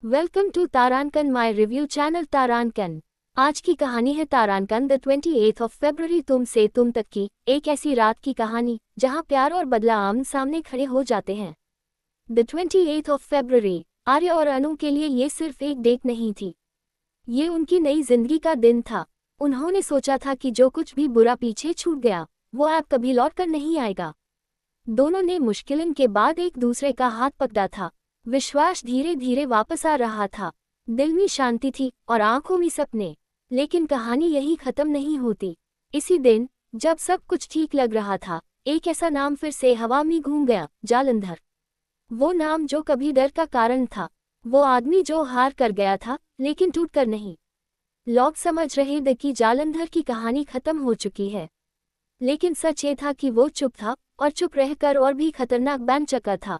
Welcome to तारांकन my review channel तारांकन। आज की कहानी है तारांकन द 28th ऑफ फरवरी तुम से तुम तक की एक ऐसी रात की कहानी जहां प्यार और बदला आमने सामने खड़े हो जाते हैं। द 28th ऑफ फरवरी आर्य और अनु के लिए ये सिर्फ एक डेट नहीं थी, ये उनकी नई जिंदगी का दिन था। उन्होंने सोचा था कि जो कुछ भी बुरा पीछे छूट गया वो अब कभी लौट कर नहीं आएगा। दोनों ने मुश्किलन के बाद एक दूसरे का हाथ पकड़ा था। विश्वास धीरे धीरे वापस आ रहा था, दिल में शांति थी और आंखों में सपने। लेकिन कहानी यही खत्म नहीं होती। इसी दिन जब सब कुछ ठीक लग रहा था, एक ऐसा नाम फिर से हवा में घूम गया, जालंधर। वो नाम जो कभी डर का कारण था, वो आदमी जो हार कर गया था लेकिन टूट कर नहीं। लोग समझ रहे थे कि जालंधर की कहानी खत्म हो चुकी है, लेकिन सच ये था कि वो चुप था और चुप रहकर और भी खतरनाक बन चुका था।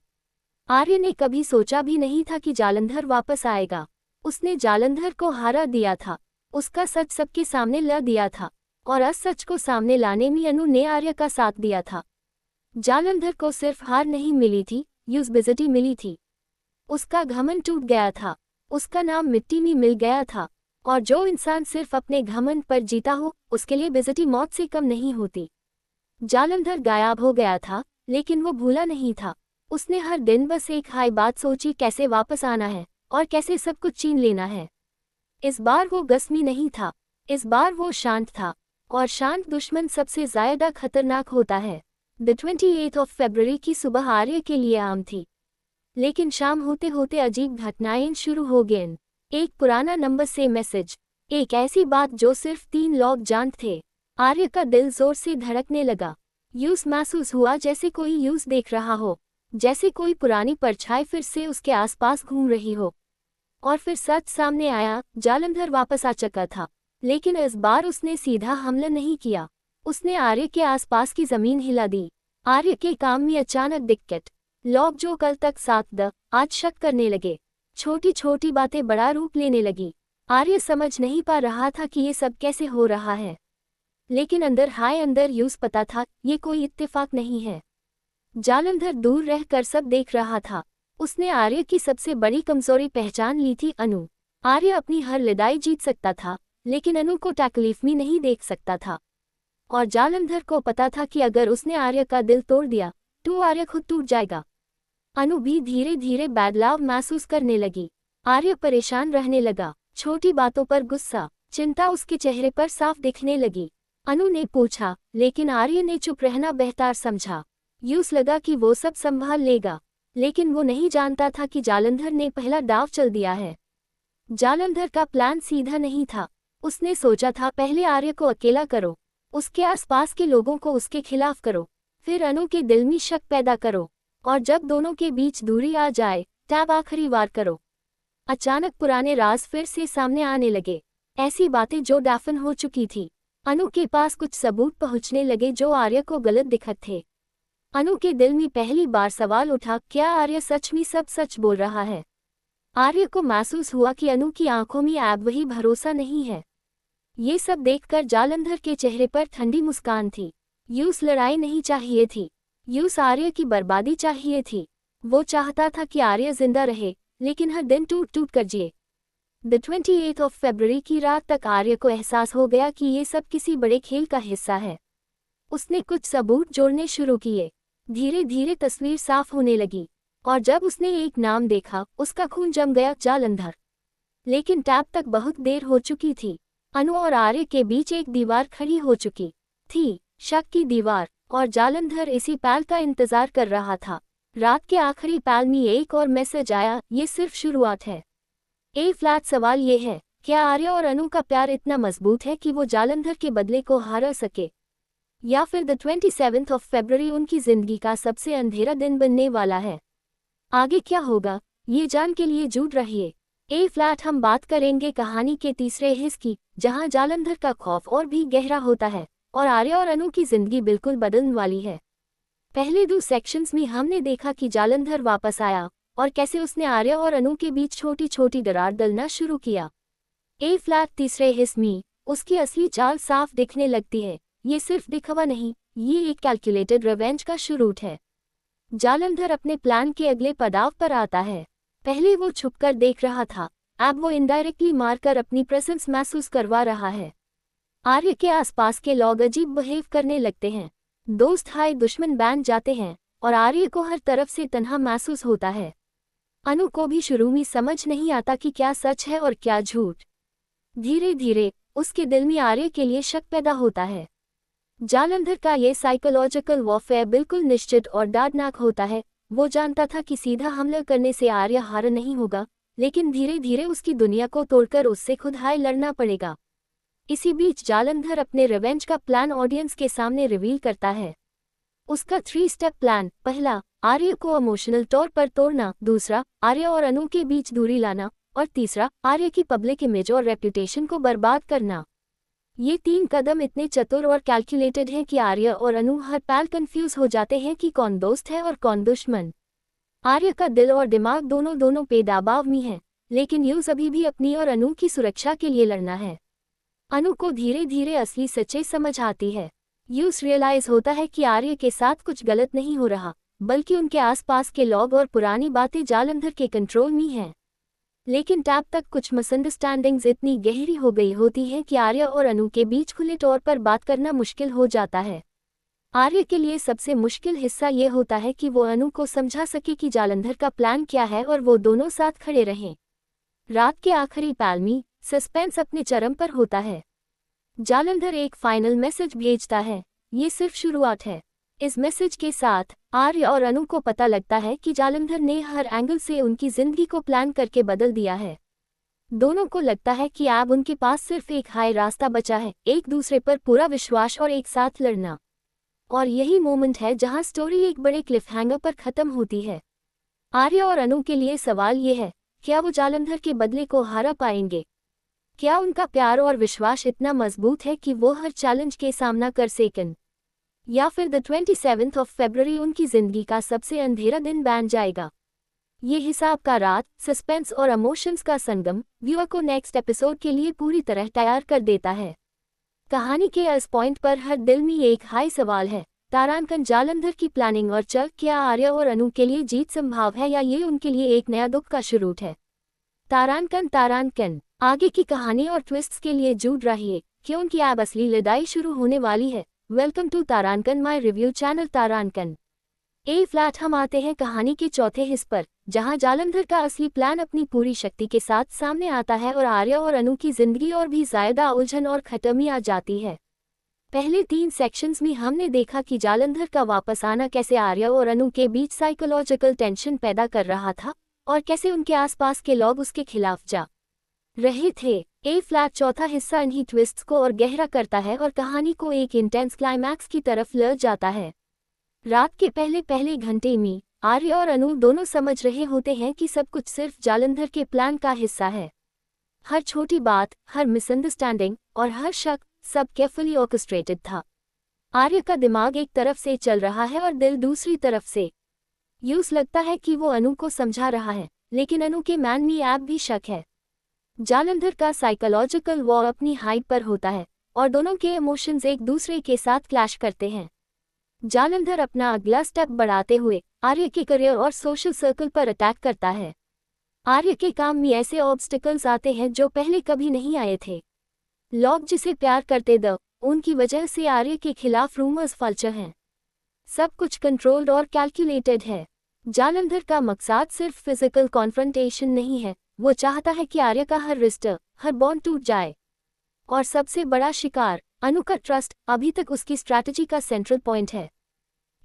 आर्य ने कभी सोचा भी नहीं था कि जालंधर वापस आएगा। उसने जालंधर को हारा दिया था, उसका सच सबके सामने ला दिया था और असच को सामने लाने में अनु ने आर्य का साथ दिया था। जालंधर को सिर्फ हार नहीं मिली थी, यूज़बिलिटी मिली थी। उसका घमंड टूट गया था, उसका नाम मिट्टी में मिल गया था। और जो इंसान सिर्फ अपने घमंड पर जीता हो, उसके लिए बेइज्जती मौत से कम नहीं होती। जालंधर गायब हो गया था, लेकिन वो भूला नहीं था। उसने हर दिन बस एक हाई बात सोची, कैसे वापस आना है और कैसे सब कुछ छीन लेना है। इस बार वो गस्मी नहीं था, इस बार वो शांत था, और शांत दुश्मन सबसे ज्यादा खतरनाक होता है। द 28th ऑफ फरवरी की सुबह आर्य के लिए आम थी, लेकिन शाम होते होते अजीब घटनाएं शुरू हो गईं। एक पुराना नंबर से मैसेज, एक ऐसी बात जो सिर्फ 3 लोग जानते थे। आर्य का दिल जोर से धड़कने लगा। यूं महसूस हुआ जैसे कोई यूं देख रहा हो, जैसे कोई पुरानी परछाई फिर से उसके आसपास घूम रही हो। और फिर सच सामने आया, जालंधर वापस आ चुका था। लेकिन इस बार उसने सीधा हमला नहीं किया, उसने आर्य के आसपास की जमीन हिला दी। आर्य के काम में अचानक दिक्कत। लोग जो कल तक साथ द आज शक करने लगे। छोटी छोटी बातें बड़ा रूप लेने लगी। आर्य समझ नहीं पा रहा था कि ये सब कैसे हो रहा है, लेकिन अंदर यूज पता था ये कोई इत्तेफाक नहीं है। जालंधर दूर रहकर सब देख रहा था। उसने आर्य की सबसे बड़ी कमजोरी पहचान ली थी, अनु। आर्य अपनी हर लड़ाई जीत सकता था, लेकिन अनु को तकलीफ में नहीं देख सकता था। और जालंधर को पता था कि अगर उसने आर्य का दिल तोड़ दिया तो आर्य खुद टूट जाएगा। अनु भी धीरे धीरे बदलाव महसूस करने लगी। आर्य परेशान रहने लगा, छोटी बातों पर गुस्सा, चिंता उसके चेहरे पर साफ दिखने लगी। अनु ने पूछा, लेकिन आर्य ने चुप रहना बेहतर समझा। यूं लगा कि वो सब संभाल लेगा, लेकिन वो नहीं जानता था कि जालंधर ने पहला दाव चल दिया है। जालंधर का प्लान सीधा नहीं था। उसने सोचा था पहले आर्य को अकेला करो, उसके आसपास के लोगों को उसके खिलाफ करो, फिर अनु के दिल में शक पैदा करो, और जब दोनों के बीच दूरी आ जाए तब आखिरी वार करो। अचानक पुराने राज फिर से सामने आने लगे, ऐसी बातें जो दफन हो चुकी थी। अनु के पास कुछ सबूत पहुंचने लगे जो आर्य को गलत दिखत थे। अनु के दिल में पहली बार सवाल उठा, क्या आर्य सच में सब सच बोल रहा है? आर्य को महसूस हुआ कि अनु की आंखों में अब वही भरोसा नहीं है। ये सब देखकर जालंधर के चेहरे पर ठंडी मुस्कान थी। यूस लड़ाई नहीं चाहिए थी, यूस आर्य की बर्बादी चाहिए थी। वो चाहता था कि आर्य जिंदा रहे, लेकिन हर दिन टूट टूट कर जिए। द 28th ऑफ फरवरी की रात तक आर्य को एहसास हो गया कि ये सब किसी बड़े खेल का हिस्सा है। उसने कुछ सबूत जोड़ने शुरू किए। धीरे धीरे तस्वीर साफ होने लगी, और जब उसने एक नाम देखा उसका खून जम गया, जालंधर। लेकिन तब तक बहुत देर हो चुकी थी। अनु और आर्य के बीच एक दीवार खड़ी हो चुकी थी, शक की दीवार, और जालंधर इसी पल का इंतजार कर रहा था। रात के आखिरी पल में एक और मैसेज आया, ये सिर्फ शुरुआत है। फ्लैट सवाल ये है, क्या आर्य और अनु का प्यार इतना मजबूत है कि वो जालंधर के बदले को हरा सके, या फिर द 27th ऑफ फरवरी उनकी जिंदगी का सबसे अंधेरा दिन बनने वाला है? आगे क्या होगा ये जान के लिए जुड़ रहिए। फ्लैट हम बात करेंगे कहानी के तीसरे हिस्से की, जहां जालंधर का खौफ और भी गहरा होता है और आर्य और अनु की जिंदगी बिल्कुल बदलने वाली है। पहले 2 सेक्शंस में हमने देखा कि जालंधर वापस आया और कैसे उसने आर्य और अनु के बीच छोटी छोटी दरार डलना शुरू किया। फ्लैट तीसरे हिस्से में उसकी असली चाल साफ दिखने लगती है। ये सिर्फ दिखावा नहीं, ये एक कैलकुलेटेड रिवेंज का शुरू है। जालंधर अपने प्लान के अगले पड़ाव पर आता है। पहले वो छुपकर देख रहा था, अब वो इनडायरेक्टली मारकर अपनी प्रेजेंस महसूस करवा रहा है। आर्य के आसपास के लोग अजीब बिहेव करने लगते हैं। दोस्त हाय दुश्मन बन जाते हैं और आर्य को हर तरफ से तन्हा महसूस होता है। अनु को भी शुरू में समझ नहीं आता कि क्या सच है और क्या झूठ। धीरे धीरे उसके दिल में आर्य के लिए शक पैदा होता है। जालंधर का ये साइकोलॉजिकल वॉरफेयर बिल्कुल निश्चित और दर्दनाक होता है। वो जानता था कि सीधा हमला करने से आर्य हार नहीं होगा, लेकिन धीरे धीरे उसकी दुनिया को तोड़कर उससे खुद हाय लड़ना पड़ेगा। इसी बीच जालंधर अपने रिवेंज का प्लान ऑडियंस के सामने रिवील करता है। उसका 3 स्टेप प्लान, पहला आर्य को इमोशनल तौर पर तोड़ना, दूसरा आर्य और अनु के बीच दूरी लाना और तीसरा आर्य की पब्लिक इमेज और रेप्यूटेशन को बर्बाद करना। ये 3 कदम इतने चतुर और कैलकुलेटेड हैं कि आर्य और अनु हर पल कंफ्यूज हो जाते हैं कि कौन दोस्त है और कौन दुश्मन। आर्य का दिल और दिमाग दोनों पे दबाव में है, लेकिन यूज अभी भी अपनी और अनु की सुरक्षा के लिए लड़ना है। अनु को धीरे धीरे असली सच्चाई समझ आती है। यूज रियलाइज होता है कि आर्य के साथ कुछ गलत नहीं हो रहा, बल्कि उनके आसपास के लोग और पुरानी बातें जालंधर के कंट्रोल में हैं। लेकिन तब तक कुछ मिसअंडरस्टैंडिंग्स इतनी गहरी हो गई होती हैं कि आर्य और अनु के बीच खुले तौर पर बात करना मुश्किल हो जाता है। आर्य के लिए सबसे मुश्किल हिस्सा ये होता है कि वो अनु को समझा सके कि जालंधर का प्लान क्या है और वो दोनों साथ खड़े रहें। रात के आखिरी पल में सस्पेंस अपने चरम पर होता है। जालंधर एक फाइनल मैसेज भेजता है। ये सिर्फ शुरुआत है। इस मैसेज के साथ आर्य और अनु को पता लगता है कि जालंधर ने हर एंगल से उनकी जिंदगी को प्लान करके बदल दिया है। दोनों को लगता है कि अब उनके पास सिर्फ एक हाई रास्ता बचा है, एक दूसरे पर पूरा विश्वास और एक साथ लड़ना। और यही मोमेंट है जहां स्टोरी एक बड़े क्लिफहैंगर पर खत्म होती है। आर्य और अनु के लिए सवाल ये है, क्या वो जालंधर के बदले को हारा पाएंगे? क्या उनका प्यार और विश्वास इतना मजबूत है कि वो हर चैलेंज के सामना कर सकें? या फिर द 27th of February उनकी जिंदगी का सबसे अंधेरा दिन बन जाएगा? ये हिसाब का रात, सस्पेंस और इमोशंस का संगम व्यूअर को नेक्स्ट एपिसोड के लिए पूरी तरह तैयार कर देता है। कहानी के इस पॉइंट पर हर दिल में एक हाई सवाल है, तारांकन जालंधर की प्लानिंग और चल क्या आर्य और अनु के लिए जीत संभव है या ये उनके लिए एक नया दुख का शुरू है? तारांकन आगे की कहानी और ट्विस्ट्स के लिए जुड़ रहिए, क्योंकि अब असली लड़ाई शुरू होने वाली है। वेलकम टू तारांकन माय रिव्यू चैनल तारांकन। ए फ्लैट हम आते हैं कहानी के चौथे हिस्से पर, जहां जालंधर का असली प्लान अपनी पूरी शक्ति के साथ सामने आता है और आर्य और अनु की जिंदगी और भी ज्यादा उलझन और खत्म आ जाती है। पहले 3 सेक्शंस में हमने देखा कि जालंधर का वापस आना कैसे आर्य और अनु के बीच साइकोलॉजिकल टेंशन पैदा कर रहा था और कैसे उनके आसपास के लोग उसके खिलाफ जा रहे थे। ए फ्लैट चौथा हिस्सा इन्हीं ट्विस्ट्स को और गहरा करता है और कहानी को एक इंटेंस क्लाइमैक्स की तरफ ले जाता है। रात के पहले घंटे में आर्य और अनु दोनों समझ रहे होते हैं कि सब कुछ सिर्फ जालंधर के प्लान का हिस्सा है। हर छोटी बात, हर मिसअंडरस्टैंडिंग और हर शक सब केयरफुली ऑर्केस्ट्रेटेड था। आर्य का दिमाग एक तरफ से चल रहा है और दिल दूसरी तरफ से। यूं लगता है कि वो अनु को समझा रहा है, लेकिन अनु के मन में अब भी शक है। जालंधर का साइकोलॉजिकल वॉर अपनी हाइट पर होता है और दोनों के इमोशंस एक दूसरे के साथ क्लैश करते हैं। जालंधर अपना अगला स्टेप बढ़ाते हुए आर्य के करियर और सोशल सर्कल पर अटैक करता है। आर्य के काम में ऐसे ऑब्स्टिकल्स आते हैं जो पहले कभी नहीं आए थे। लोग जिसे प्यार करते थे, उनकी वजह से आर्य के खिलाफ रूमर्स फैलते हैं। सब कुछ कंट्रोल्ड और कैलकुलेटेड है। जालंधर का मकसद सिर्फ फिजिकल कॉन्फ्रंटेशन नहीं है, वो चाहता है कि आर्य का हर रिश्ता, हर बॉन्ड टूट जाए। और सबसे बड़ा शिकार, अनु का ट्रस्ट, अभी तक उसकी स्ट्रैटेजी का सेंट्रल पॉइंट है।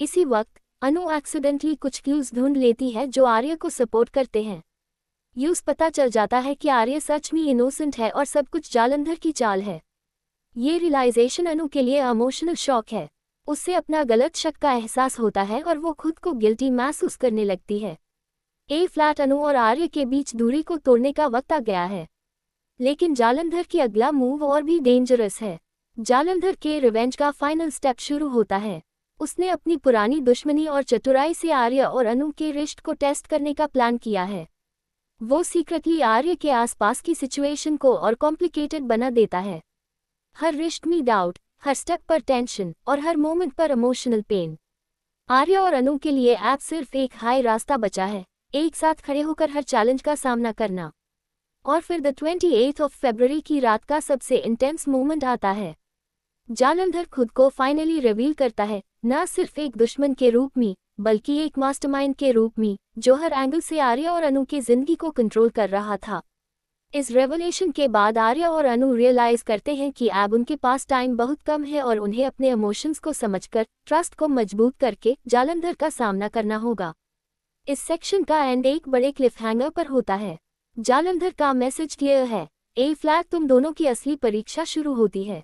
इसी वक्त अनु एक्सीडेंटली कुछ क्लूज ढूंढ लेती है जो आर्य को सपोर्ट करते हैं। यूज पता चल जाता है कि आर्य सच में इनोसेंट है और सब कुछ जालंधर की चाल है। ये रियलाइजेशन अनु के लिए इमोशनल शॉक है। उससे अपना गलत शक का एहसास होता है और वो खुद को गिल्टी महसूस करने लगती है। ए फ्लैट अनु और आर्य के बीच दूरी को तोड़ने का वक्त आ गया है। लेकिन जालंधर की अगला मूव और भी डेंजरस है। जालंधर के रिवेंज का फाइनल स्टेप शुरू होता है। उसने अपनी पुरानी दुश्मनी और चतुराई से आर्य और अनु के रिश्ते को टेस्ट करने का प्लान किया है। वो सीक्रेटली आर्य के आसपास की सिचुएशन को और कॉम्प्लिकेटेड बना देता है। हर रिश्ते में डाउट, हर स्टेप पर टेंशन और हर मोमेंट पर इमोशनल पेन। आर्य और अनु के लिए अब सिर्फ एक हाई रास्ता बचा है, एक साथ खड़े होकर हर चैलेंज का सामना करना। और फिर द 28 ऑफ फरवरी की रात का सबसे इंटेंस मोमेंट आता है। जालंधर खुद को फाइनली रिवील करता है, न सिर्फ एक दुश्मन के रूप में बल्कि एक मास्टरमाइंड के रूप में जो हर एंगल से आर्या और अनु की जिंदगी को कंट्रोल कर रहा था। इस रेवलेशन के बाद आर्या और अनु रियलाइज करते हैं कि अब उनके पास टाइम बहुत कम है और उन्हें अपने इमोशंस को समझकर ट्रस्ट को मजबूत करके जालंधर का सामना करना होगा। इस सेक्शन का एंड एक बड़े क्लिफहैंगर पर होता है। जालंधर का मैसेज क्लियर है, ए फ्लैग तुम दोनों की असली परीक्षा शुरू होती है।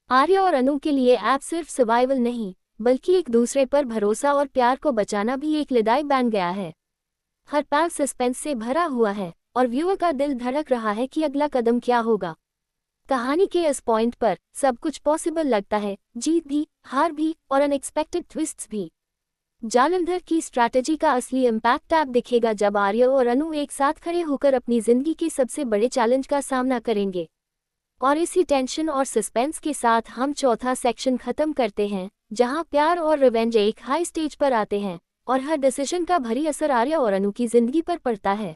आर्या और अनु के लिए ऐप सिर्फ सर्वाइवल नहीं बल्कि एक दूसरे पर भरोसा और प्यार को बचाना भी एक लड़ाई बन गया है। हर पल सस्पेंस से भरा हुआ है और व्यूअर का दिल धड़क रहा है कि अगला कदम क्या होगा। कहानी के इस पॉइंट पर सब कुछ पॉसिबल लगता है, जीत भी, हार भी और अनएक्सपेक्टेड ट्विस्ट्स भी। जालंधर की स्ट्रैटेजी का असली इम्पैक्ट आप दिखेगा जब आर्या और अनु एक साथ खड़े होकर अपनी जिंदगी के सबसे बड़े चैलेंज का सामना करेंगे। और इसी टेंशन और सस्पेंस के साथ हम चौथा सेक्शन खत्म करते हैं, जहां प्यार और रिवेंज एक हाई स्टेज पर आते हैं और हर डिसीजन का भारी असर आर्या और अनु की जिंदगी पर पड़ता है।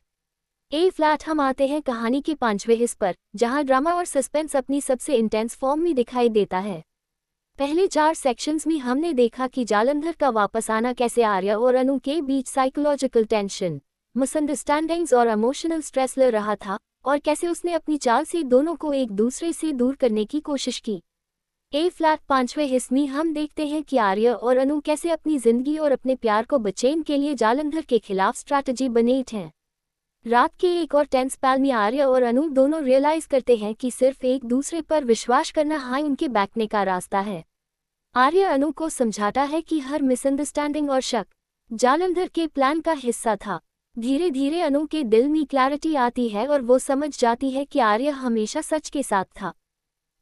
ए फ्लैट हम आते हैं कहानी के 5वें हिस्से पर, जहां ड्रामा और सस्पेंस अपनी सबसे इंटेंस फॉर्म में दिखाई देता है। पहले 4 सेक्शंस में हमने देखा कि जालंधर का वापस आना कैसे आर्या और अनु के बीच साइकोलॉजिकल टेंशन, मिसअंडरस्टैंडिंग्स और इमोशनल स्ट्रेस ले रहा था और कैसे उसने अपनी चाल से दोनों को एक दूसरे से दूर करने की कोशिश की। ए फ्लैट 5वें हिस्से में हम देखते हैं कि आर्या और अनु कैसे अपनी जिंदगी और अपने प्यार को बचाने के लिए जालंधर के खिलाफ स्ट्रैटेजी बने हैं। रात के एक और टेंस पल में आर्या और अनु दोनों रियलाइज करते हैं कि सिर्फ एक दूसरे पर विश्वास करना ही उनके बचने का रास्ता है। आर्या अनु को समझाता है कि हर मिसअंडरस्टैंडिंग और शक जालंधर के प्लान का हिस्सा था। धीरे धीरे अनु के दिल में क्लैरिटी आती है और वो समझ जाती है कि आर्या हमेशा सच के साथ था।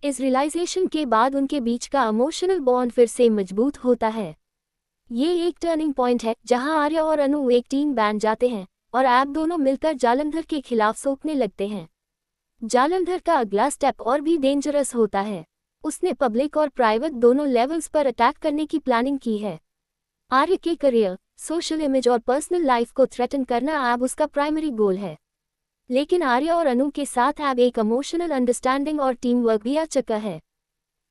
इस रियलाइजेशन के बाद उनके बीच का इमोशनल बॉन्ड फिर से मजबूत होता है। ये एक टर्निंग पॉइंट है जहां आर्या और अनु एक टीम बन जाते हैं और आप दोनों मिलकर जालंधर के खिलाफ सोचने लगते हैं। जालंधर का अगला स्टेप और भी डेंजरस होता है। उसने पब्लिक और प्राइवेट दोनों लेवल्स पर अटैक करने की प्लानिंग की है। आर्य के करियर, सोशल इमेज और पर्सनल लाइफ को थ्रेटन करना अब उसका प्राइमरी गोल है। लेकिन आर्य और अनु के साथ अब एक इमोशनल अंडरस्टैंडिंग और टीम वर्क भी आ चुका है।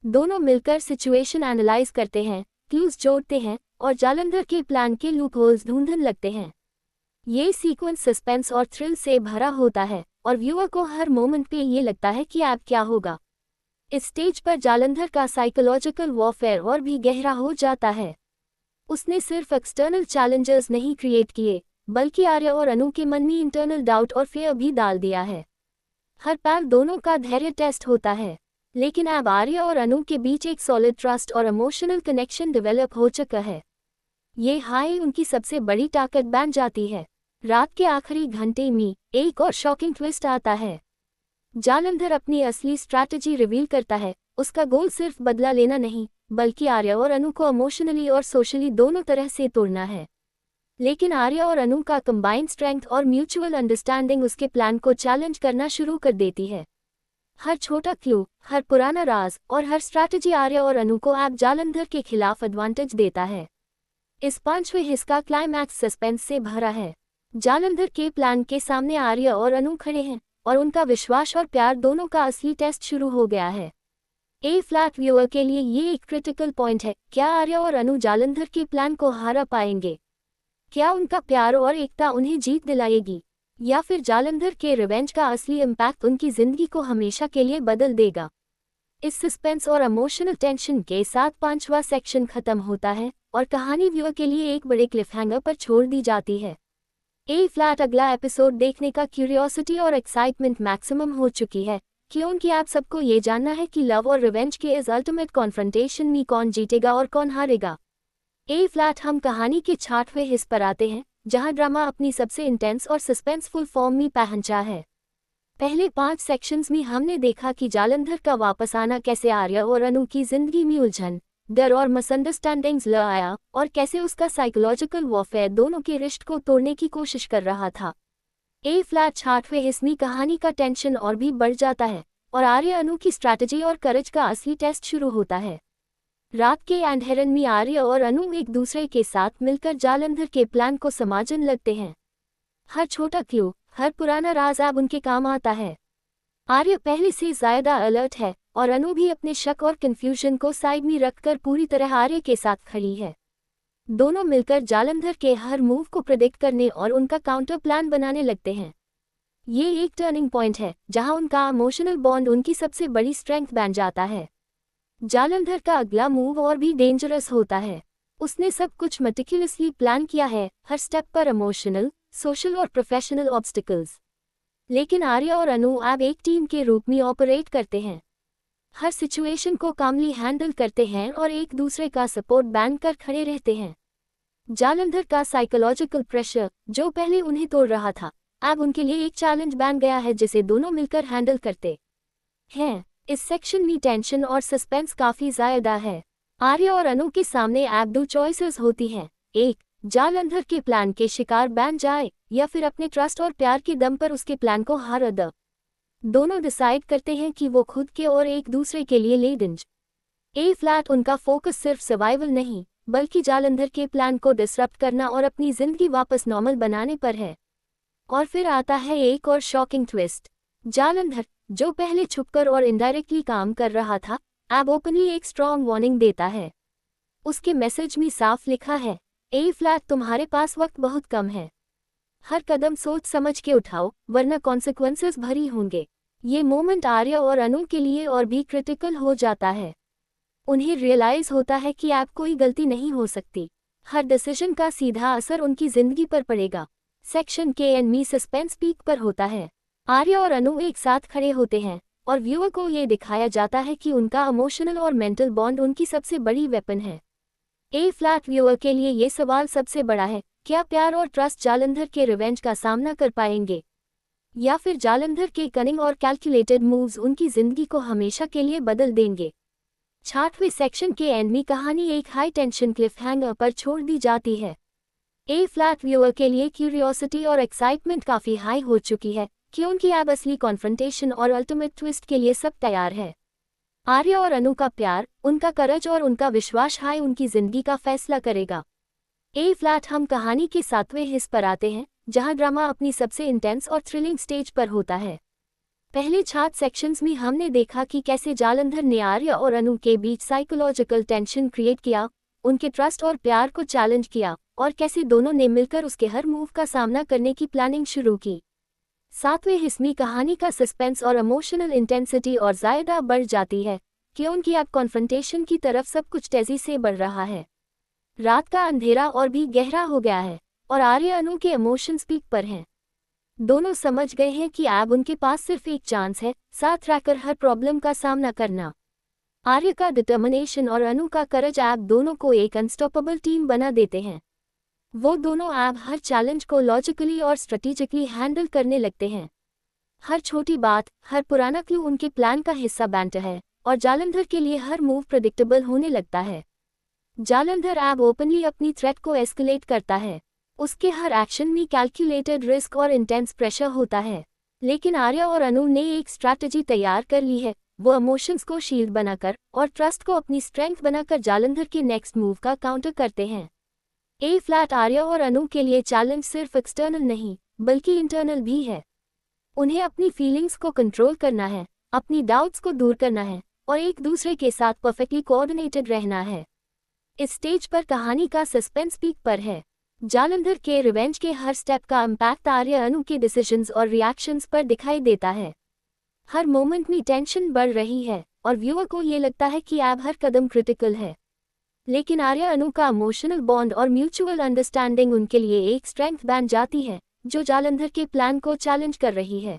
दोनों मिलकर सिचुएशन एनालाइज करते हैं, क्लूज जोड़ते हैं और जालंधर के प्लान के लूप होल्स ढूंढने लगते हैं। ये सीक्वेंस सस्पेंस और थ्रिल से भरा होता है और व्यूअर को हर मोमेंट पे ये लगता है कि अब क्या होगा। इस स्टेज पर जालंधर का साइकोलॉजिकल वॉरफेयर और भी गहरा हो जाता है। उसने सिर्फ एक्सटर्नल चैलेंजेस नहीं क्रिएट किए बल्कि आर्या और अनु के मन में इंटरनल डाउट और फियर भी डाल दिया है। हर पल दोनों का धैर्य टेस्ट होता है, लेकिन अब आर्या और अनु के बीच एक सॉलिड ट्रस्ट और इमोशनल कनेक्शन डेवलप हो चुका है। ये हाई उनकी सबसे बड़ी ताकत बन जाती है। रात के आखिरी घंटे में एक और शॉकिंग ट्विस्ट आता है। जालंधर अपनी असली स्ट्रैटेजी रिवील करता है। उसका गोल सिर्फ बदला लेना नहीं बल्कि आर्या और अनु को इमोशनली और सोशली दोनों तरह से तोड़ना है। लेकिन आर्या और अनु का कंबाइंड स्ट्रेंथ और म्यूचुअल अंडरस्टैंडिंग उसके प्लान को चैलेंज करना शुरू कर देती है। हर छोटा क्लू, हर पुराना राज और हर स्ट्रैटेजी आर्या और अनु को अब जालंधर के खिलाफ एडवांटेज देता है। इस 5वें हिस्से का क्लाइमैक्स सस्पेंस से भरा है। जालंधर के प्लान के सामने आर्या और अनु खड़े हैं और उनका विश्वास और प्यार दोनों का असली टेस्ट शुरू हो गया है। ए फ्लैट व्यूअर के लिए ये एक क्रिटिकल पॉइंट है। क्या आर्या और अनु जालंधर के प्लान को हरा पाएंगे? क्या उनका प्यार और एकता उन्हें जीत दिलाएगी या फिर जालंधर के रिवेंज का असली इम्पैक्ट उनकी जिंदगी को हमेशा के लिए बदल देगा? इस सस्पेंस और इमोशनल टेंशन के साथ 5वां सेक्शन खत्म होता है और कहानी व्यूअर के लिए एक बड़े क्लिफहैंगर पर छोड़ दी जाती है। ए फ्लैट अगला एपिसोड देखने का क्यूरियोसिटी और एक्साइटमेंट मैक्सिमम हो चुकी है, क्योंकि आप सबको ये जानना है कि लव और रिवेंज के इस अल्टीमेट कॉन्फ्रंटेशन में कौन जीतेगा और कौन हारेगा। ए फ्लैट हम कहानी के 6वें हिस्से पर आते हैं, जहां ड्रामा अपनी सबसे इंटेंस और सस्पेंसफुल फॉर्म में पहुंचा है। पहले 5 सेक्शंस में हमने देखा कि जालंधर का वापस आना कैसे आर्या और अनु की जिंदगी में उलझन, डर और मिसअंडरस्टैंडिंग्स ले आया और कैसे उसका साइकोलॉजिकल वॉरफेयर दोनों के रिश्ते को तोड़ने की कोशिश कर रहा था। ए फ्लैट 6वें हिस्से में कहानी का टेंशन और भी बढ़ जाता है और आर्या अनु की स्ट्रैटेजी और करेज का असली टेस्ट शुरू होता है। रात के अंधेरे में आर्या और अनु एक दूसरे के साथ मिलकर जालंधर के प्लान को समझने लगते हैं। हर छोटा क्लू, हर पुराना राज अब उनके काम आता है। आर्य पहले से ज्यादा अलर्ट है और अनु भी अपने शक और कंफ्यूजन को साइड में रखकर पूरी तरह आर्य के साथ खड़ी है। दोनों मिलकर जालंधर के हर मूव को प्रेडिक्ट करने और उनका काउंटर प्लान बनाने लगते हैं। ये एक टर्निंग पॉइंट है जहां उनका इमोशनल बॉन्ड उनकी सबसे बड़ी स्ट्रेंथ बन जाता है। जालंधर का अगला मूव और भी डेंजरस होता है। उसने सब कुछ मेटिकुलसली प्लान किया है, हर स्टेप पर इमोशनल, सोशल और प्रोफेशनल ऑब्स्टिकल्स। लेकिन आर्य और अनु अब एक टीम के रूप में ऑपरेट करते हैं। हर सिचुएशन को कामली हैंडल करते हैं और एक दूसरे का सपोर्ट बैन कर खड़े रहते हैं। जालंधर का साइकोलॉजिकल प्रेशर, जो पहले उन्हें तोड़ रहा था, अब उनके लिए एक चैलेंज बन गया है जिसे दोनों मिलकर हैंडल करते हैं। इस सेक्शन में टेंशन और सस्पेंस काफी ज्यादा है। आर्य और अनु के सामने अब दो चॉइसेस होती हैं। एक, जालंधर के प्लान के शिकार बन जाए या फिर अपने ट्रस्ट और प्यार के दम पर उसके प्लान को हार दे। दोनों डिसाइड करते हैं कि वो खुद के और एक दूसरे के लिए ले डिंज। ए फ्लैट उनका फोकस सिर्फ सर्वाइवल नहीं बल्कि जालंधर के प्लान को डिसरप्ट करना और अपनी जिंदगी वापस नॉर्मल बनाने पर है। और फिर आता है एक और शॉकिंग ट्विस्ट। जालंधर, जो पहले छुपकर और इनडायरेक्टली काम कर रहा था, अब ओपनली एक स्ट्रॉन्ग वार्निंग देता है। उसके मैसेज में साफ लिखा है, ए फ्लैट तुम्हारे पास वक्त बहुत कम है। हर कदम सोच समझ के उठाओ वरना कॉन्सिक्वेंसेस भरी होंगे। ये मोमेंट आर्य और अनु के लिए और भी क्रिटिकल हो जाता है। उन्हें रियलाइज होता है कि अब कोई गलती नहीं हो सकती। हर डिसीजन का सीधा असर उनकी जिंदगी पर पड़ेगा। सेक्शन के एंड मी सस्पेंस पीक पर होता है। आर्य और अनु एक साथ खड़े होते हैं और व्यूअर को ये दिखाया जाता है कि उनका इमोशनल और मेंटल बॉन्ड उनकी सबसे बड़ी वेपन है। ए फ्लैट व्यूअर के लिए ये सवाल सबसे बड़ा है, क्या प्यार और ट्रस्ट जालंधर के रिवेंज का सामना कर पाएंगे या फिर जालंधर के कनिंग और कैलकुलेटेड मूव्स उनकी जिंदगी को हमेशा के लिए बदल देंगे। 6वें सेक्शन के एंड में कहानी एक हाई टेंशन क्लिफ हैंगर पर छोड़ दी जाती है। ए फ्लैट व्यूअर के लिए क्यूरियोसिटी और एक्साइटमेंट काफी हाई हो चुकी है क्योंकि अब असली कॉन्फ्रंटेशन और अल्टीमेट ट्विस्ट के लिए सब तैयार है। आर्य और अनु का प्यार, उनका करज और उनका विश्वास हाई उनकी जिंदगी का फैसला करेगा। ए फ्लैट हम कहानी के 7वें हिस्से पर आते हैं जहां ड्रामा अपनी सबसे इंटेंस और थ्रिलिंग स्टेज पर होता है। पहले 6 सेक्शंस में हमने देखा कि कैसे जालंधर ने आर्य और अनु के बीच साइकोलॉजिकल टेंशन क्रिएट किया, उनके ट्रस्ट और प्यार को चैलेंज किया और कैसे दोनों ने मिलकर उसके हर मूव का सामना करने की प्लानिंग शुरू की। 7वें हिस्से में कहानी का सस्पेंस और इमोशनल इंटेंसिटी और ज्यादा बढ़ जाती है क्योंकि अब कॉन्फ्रंटेशन की तरफ सब कुछ तेजी से बढ़ रहा है। रात का अंधेरा और भी गहरा हो गया है और आर्य अनु के इमोशंस पीक पर हैं। दोनों समझ गए हैं कि अब उनके पास सिर्फ एक चांस है, साथ रहकर हर प्रॉब्लम का सामना करना। आर्य का डिटर्मिनेशन और अनु का करज अब दोनों को एक अनस्टॉपेबल टीम बना देते हैं। वो दोनों अब हर चैलेंज को लॉजिकली और स्ट्रेटेजिकली हैंडल करने लगते हैं। हर छोटी बात, हर पुराना क्लू उनके प्लान का हिस्सा बनता है और जालंधर के लिए हर मूव प्रेडिक्टेबल होने लगता है। जालंधर अब ओपनली अपनी थ्रेट को एस्केलेट करता है। उसके हर एक्शन में कैलकुलेटेड रिस्क और इंटेंस प्रेशर होता है। लेकिन आर्य और अनु ने एक स्ट्रैटेजी तैयार कर ली है। वो इमोशंस को शील्ड बनाकर और ट्रस्ट को अपनी स्ट्रेंथ बनाकर जालंधर के नेक्स्ट मूव का काउंटर करते हैं। ए फ्लैट आर्य और अनु के लिए चैलेंज सिर्फ एक्सटर्नल नहीं बल्कि इंटरनल भी है। उन्हें अपनी फीलिंग्स को कंट्रोल करना है, अपनी डाउट्स को दूर करना है और एक दूसरे के साथ परफेक्टली कोऑर्डिनेटेड रहना है। इस स्टेज पर कहानी का सस्पेंस पीक पर है। जालंधर के रिवेंज के हर स्टेप का इम्पैक्ट आर्य अनु के डिसीजंस और रिएक्शंस पर दिखाई देता है। हर मोमेंट में टेंशन बढ़ रही है और व्यूअर को ये लगता है कि अब हर कदम क्रिटिकल है। लेकिन आर्य अनु का इमोशनल बॉन्ड और म्यूचुअल अंडरस्टैंडिंग उनके लिए एक स्ट्रेंथ बन जाती है जो जालंधर के प्लान को चैलेंज कर रही है।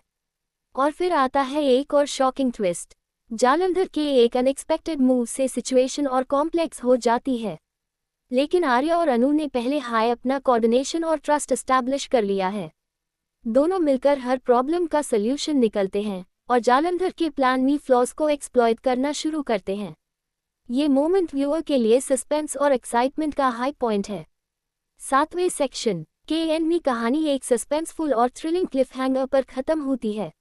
और फिर आता है एक और शॉकिंग ट्विस्ट। जालंधर के एक अनएक्सपेक्टेड मूव से सिचुएशन और कॉम्प्लेक्स हो जाती है। लेकिन आर्य और अनु ने पहले हाई अपना कोऑर्डिनेशन और ट्रस्ट एस्टैब्लिश कर लिया है। दोनों मिलकर हर प्रॉब्लम का सल्यूशन निकलते हैं और जालंधर के प्लान में फ्लॉज को एक्सप्लॉइट करना शुरू करते हैं। ये मोमेंट व्यूअर के लिए सस्पेंस और एक्साइटमेंट का हाई पॉइंट है। 7वें सेक्शन के एंड में कहानी एक सस्पेंसफुल और थ्रिलिंग क्लिफ हैंगर पर खत्म होती है।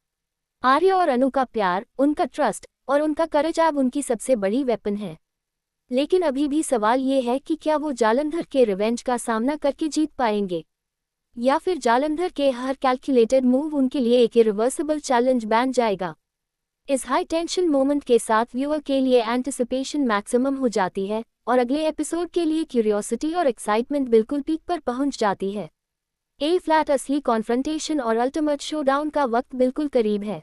आर्य और अनु का प्यार, उनका ट्रस्ट और उनका करज अब उनकी सबसे बड़ी वेपन है। लेकिन अभी भी सवाल ये है कि क्या वो जालंधर के रिवेंज का सामना करके जीत पाएंगे या फिर जालंधर के हर कैलकुलेटेड मूव उनके लिए एक इरिवर्सिबल चैलेंज बन जाएगा। इस हाई टेंशन मोमेंट के साथ व्यूअर के लिए एंटिसिपेशन मैक्सिमम हो जाती है और अगले एपिसोड के लिए क्यूरियोसिटी और एक्साइटमेंट बिल्कुल पीक पर पहुंच जाती है। ए फ्लैट असली कॉन्फ्रंटेशन और अल्टीमेट शोडाउन का वक्त बिल्कुल करीब है।